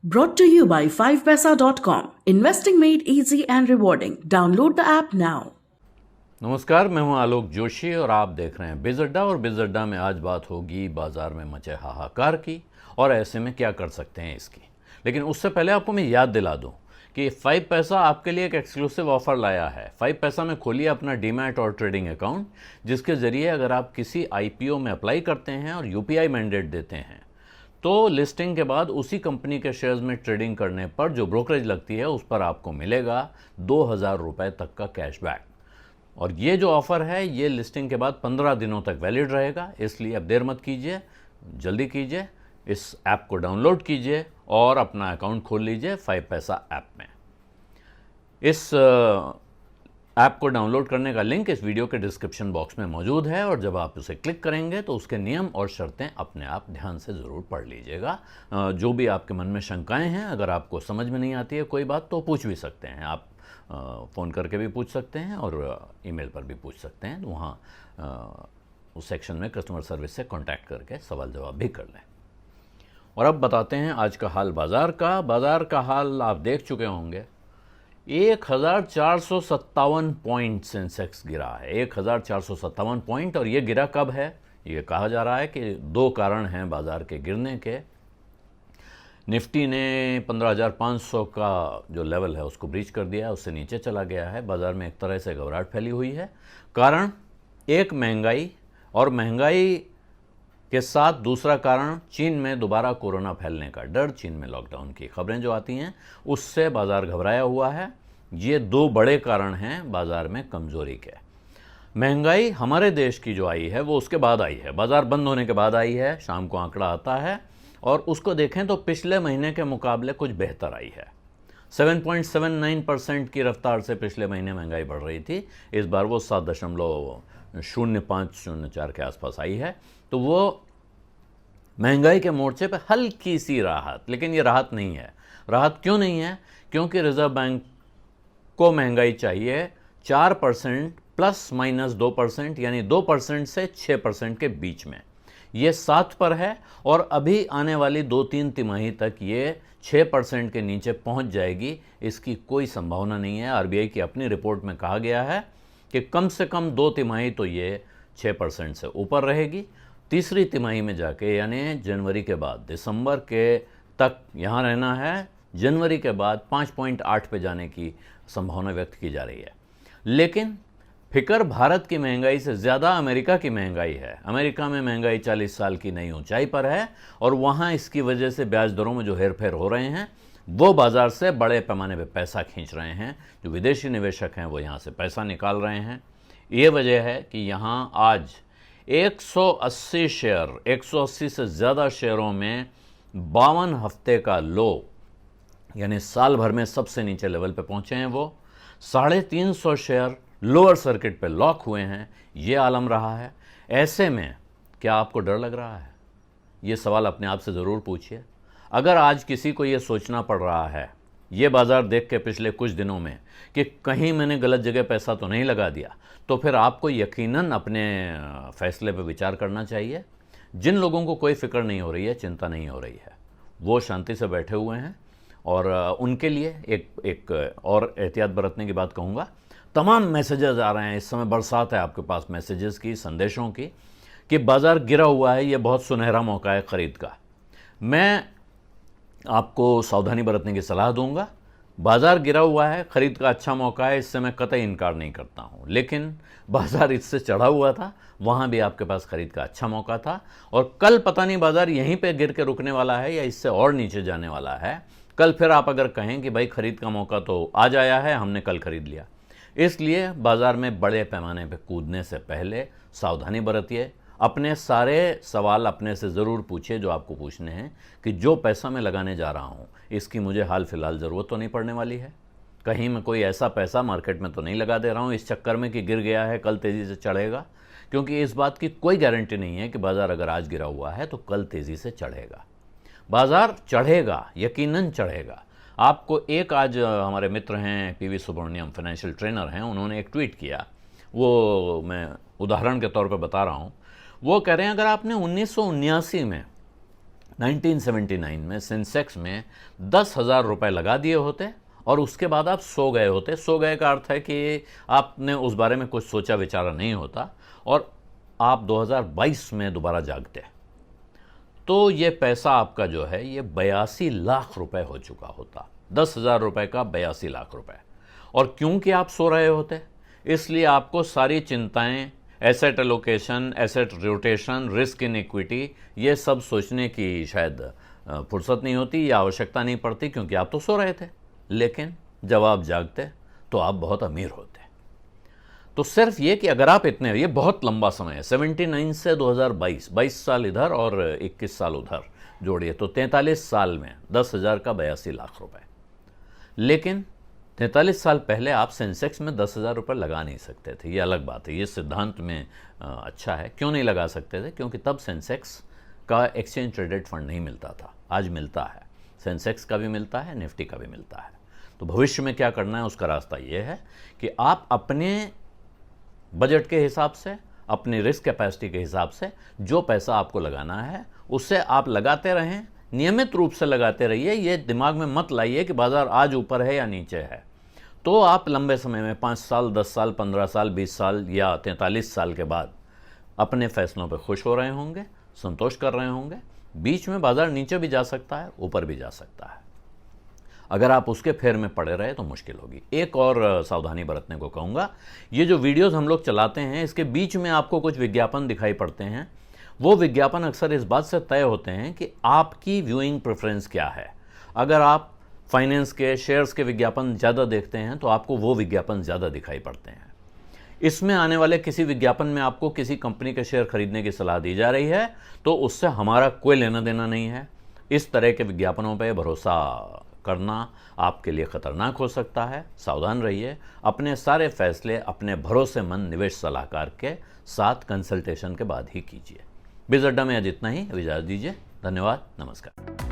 Brought to you by 5paisa.com. Investing made easy and rewarding. Download the app now. नमस्कार, मैं हूं आलोक जोशी और आप देख रहे हैं बिज़ अड्डा। और बिज़ अड्डा में आज बात होगी बाज़ार में मचे हाहाकार की और ऐसे में क्या कर सकते हैं इसकी। लेकिन उससे पहले आपको मैं याद दिला दूं कि 5 पैसा आपके लिए एक एक्सक्लूसिव ऑफ़र लाया है। 5 पैसा में खोलिए अपना डीमैट और ट्रेडिंग अकाउंट, जिसके ज़रिए अगर आप किसी IPO में अप्लाई करते हैं और UPI मैंडेट देते हैं तो लिस्टिंग के बाद उसी कंपनी के शेयर्स में ट्रेडिंग करने पर जो ब्रोकरेज लगती है उस पर आपको मिलेगा 2,000 रुपये तक का कैशबैक। और ये जो ऑफ़र है ये लिस्टिंग के बाद 15 दिनों तक वैलिड रहेगा, इसलिए अब देर मत कीजिए, जल्दी कीजिए, इस ऐप को डाउनलोड कीजिए और अपना अकाउंट खोल लीजिए 5 पैसा ऐप में। इस ऐप को डाउनलोड करने का लिंक इस वीडियो के डिस्क्रिप्शन बॉक्स में मौजूद है और जब आप उसे क्लिक करेंगे तो उसके नियम और शर्तें अपने आप ध्यान से ज़रूर पढ़ लीजिएगा। जो भी आपके मन में शंकाएं हैं, अगर आपको समझ में नहीं आती है कोई बात तो पूछ भी सकते हैं आप। फ़ोन करके भी पूछ सकते हैं और ईमेल पर भी पूछ सकते हैं, तो वहाँ उस सेक्शन में कस्टमर सर्विस से कांटेक्ट करके सवाल जवाब भी कर लें। और अब बताते हैं आज का हाल बाज़ार का। बाज़ार का हाल आप देख चुके होंगे। 1457 पॉइंट सेंसेक्स गिरा है, 1457 पॉइंट। और ये गिरा कब है? ये कहा जा रहा है कि दो कारण हैं बाज़ार के गिरने के। निफ्टी ने 15,500 का जो लेवल है उसको ब्रीच कर दिया है, उससे नीचे चला गया है। बाज़ार में एक तरह से घबराहट फैली हुई है। कारण एक महंगाई, और महंगाई के साथ दूसरा कारण चीन में दोबारा कोरोना फैलने का डर, चीन में लॉकडाउन की खबरें जो आती हैं उससे बाज़ार घबराया हुआ है। ये दो बड़े कारण हैं बाज़ार में कमज़ोरी के। महंगाई हमारे देश की जो आई है वो उसके बाद आई है, बाज़ार बंद होने के बाद आई है। शाम को आंकड़ा आता है और उसको देखें तो पिछले महीने के मुकाबले कुछ बेहतर आई है। 7.79% की रफ्तार से पिछले महीने महंगाई बढ़ रही थी, इस बार वो 7.0504 के आसपास आई है। तो वो महंगाई के मोर्चे पे हल्की सी राहत, लेकिन ये राहत नहीं है। राहत क्यों नहीं है? क्योंकि रिजर्व बैंक को महंगाई चाहिए 4% प्लस माइनस 2%, यानी 2% से 6% के बीच में। ये 7 पर है और अभी आने वाली 2-3 तिमाही तक ये 6% के नीचे पहुंच जाएगी, इसकी कोई संभावना नहीं है। RBI की अपनी रिपोर्ट में कहा गया है कि कम से कम 2 तिमाही तो ये 6% से ऊपर रहेगी। तीसरी तिमाही में जाके, यानी जनवरी के बाद, दिसंबर के तक यहाँ रहना है। जनवरी के बाद 5.8 पे जाने की संभावना व्यक्त की जा रही है। लेकिन फिक्र भारत की महंगाई से ज़्यादा अमेरिका की महंगाई है। अमेरिका में महंगाई 40 साल की नई ऊंचाई पर है और वहाँ इसकी वजह से ब्याज दरों में जो हेरफेर हो रहे हैं वो बाज़ार से बड़े पैमाने पे पैसा खींच रहे हैं। जो विदेशी निवेशक हैं वो यहाँ से पैसा निकाल रहे हैं। ये वजह है कि यहाँ आज 180 शेयर, 180 से ज़्यादा शेयरों में 52 हफ्ते का लो, यानी साल भर में सबसे नीचे लेवल पे पहुंचे हैं वो। 350 शेयर लोअर सर्किट पे लॉक हुए हैं, ये आलम रहा है। ऐसे में क्या आपको डर लग रहा है? ये सवाल अपने आप से ज़रूर पूछिए। अगर आज किसी को ये सोचना पड़ रहा है ये बाज़ार देख के पिछले कुछ दिनों में कि कहीं मैंने गलत जगह पैसा तो नहीं लगा दिया, तो फिर आपको यकीनन अपने फैसले पर विचार करना चाहिए। जिन लोगों को कोई फिक्र नहीं हो रही है, चिंता नहीं हो रही है, वो शांति से बैठे हुए हैं और उनके लिए एक और एहतियात बरतने की बात कहूँगा। तमाम मैसेजेस आ रहे हैं, इस समय बरसात है आपके पास मैसेजेस की, संदेशों की, कि बाज़ार गिरा हुआ है, ये बहुत सुनहरा मौका है ख़रीद का। मैं आपको सावधानी बरतने की सलाह दूंगा। बाज़ार गिरा हुआ है, ख़रीद का अच्छा मौका है, इससे मैं कतई इनकार नहीं करता हूँ। लेकिन बाज़ार इससे चढ़ा हुआ था, वहाँ भी आपके पास ख़रीद का अच्छा मौका था। और कल पता नहीं बाज़ार यहीं पे गिर के रुकने वाला है या इससे और नीचे जाने वाला है। कल फिर आप अगर कहें कि भाई ख़रीद का मौका तो आज आया है, हमने कल ख़रीद लिया। इसलिए बाज़ार में बड़े पैमाने पर कूदने से पहले सावधानी बरतिए। अपने सारे सवाल अपने से ज़रूर पूछिए जो आपको पूछने हैं, कि जो पैसा मैं लगाने जा रहा हूँ इसकी मुझे हाल फिलहाल ज़रूरत तो नहीं पड़ने वाली है। कहीं मैं कोई ऐसा पैसा मार्केट में तो नहीं लगा दे रहा हूँ इस चक्कर में कि गिर गया है कल तेज़ी से चढ़ेगा। क्योंकि इस बात की कोई गारंटी नहीं है कि बाज़ार अगर आज गिरा हुआ है तो कल तेज़ी से चढ़ेगा। बाज़ार चढ़ेगा, यकीनन चढ़ेगा। आपको एक आज हमारे मित्र हैं PV सुब्रमण्यम, फाइनेंशियल ट्रेनर हैं, उन्होंने एक ट्वीट किया, वो मैं उदाहरण के तौर पर बता रहा हूँ। वो कह रहे हैं अगर आपने 1979 में 1979 में सेंसेक्स में 10,000 रुपये लगा दिए होते और उसके बाद आप सो गए होते। सो गए का अर्थ है कि आपने उस बारे में कुछ सोचा विचारा नहीं होता और आप 2022 में दोबारा जागते, तो ये पैसा आपका जो है ये 82 लाख रुपए हो चुका होता। 10,000 रुपये का 82 लाख रुपए। और क्योंकि आप सो रहे होते इसलिए आपको सारी चिंताएं, asset allocation, asset rotation, risk in equity, ये सब सोचने की शायद फुर्सत नहीं होती या आवश्यकता नहीं पड़ती, क्योंकि आप तो सो रहे थे। लेकिन जब आप जागते तो आप बहुत अमीर होते। तो सिर्फ ये कि अगर आप इतने, ये बहुत लंबा समय है, 79 से 2022, 22 साल इधर और 21 साल उधर जोड़िए तो 43 साल में 10,000 का 82 लाख रुपए। लेकिन 43 साल पहले आप सेंसेक्स में 10,000 रुपये लगा नहीं सकते थे। ये अलग बात है, ये सिद्धांत में अच्छा है। क्यों नहीं लगा सकते थे? क्योंकि तब सेंसेक्स का एक्सचेंज ट्रेडेड फंड नहीं मिलता था। आज मिलता है, सेंसेक्स का भी मिलता है, निफ्टी का भी मिलता है। तो भविष्य में क्या करना है, उसका रास्ता ये है कि आप अपने बजट के हिसाब से, अपनी रिस्क कैपेसिटी के हिसाब से जो पैसा आपको लगाना है उससे आप लगाते रहें, नियमित रूप से लगाते रहिए। ये दिमाग में मत लाइए कि बाजार आज ऊपर है या नीचे है। तो आप लंबे समय में 5 साल, 10 साल, 15 साल, 20 साल या 43 साल के बाद अपने फैसलों पर खुश हो रहे होंगे, संतोष कर रहे होंगे। बीच में बाजार नीचे भी जा सकता है, ऊपर भी जा सकता है। अगर आप उसके फेर में पड़े रहे तो मुश्किल होगी। एक और सावधानी बरतने को कहूँगा, ये जो वीडियोस हम लोग चलाते हैं इसके बीच में आपको कुछ विज्ञापन दिखाई पड़ते हैं। वो विज्ञापन अक्सर इस बात से तय होते हैं कि आपकी व्यूइंग प्रेफरेंस क्या है। अगर आप फाइनेंस के, शेयर्स के विज्ञापन ज़्यादा देखते हैं तो आपको वो विज्ञापन ज़्यादा दिखाई पड़ते हैं। इसमें आने वाले किसी विज्ञापन में आपको किसी कंपनी के शेयर खरीदने की सलाह दी जा रही है तो उससे हमारा कोई लेना देना नहीं है। इस तरह के विज्ञापनों पर भरोसा करना आपके लिए खतरनाक हो सकता है। सावधान रहिए। अपने सारे फैसले अपने भरोसेमंद निवेश सलाहकार के साथ कंसल्टेशन के बाद ही कीजिए। बिज़ अड्डा में आज इतना ही। इजाज़त दीजिए। धन्यवाद। नमस्कार।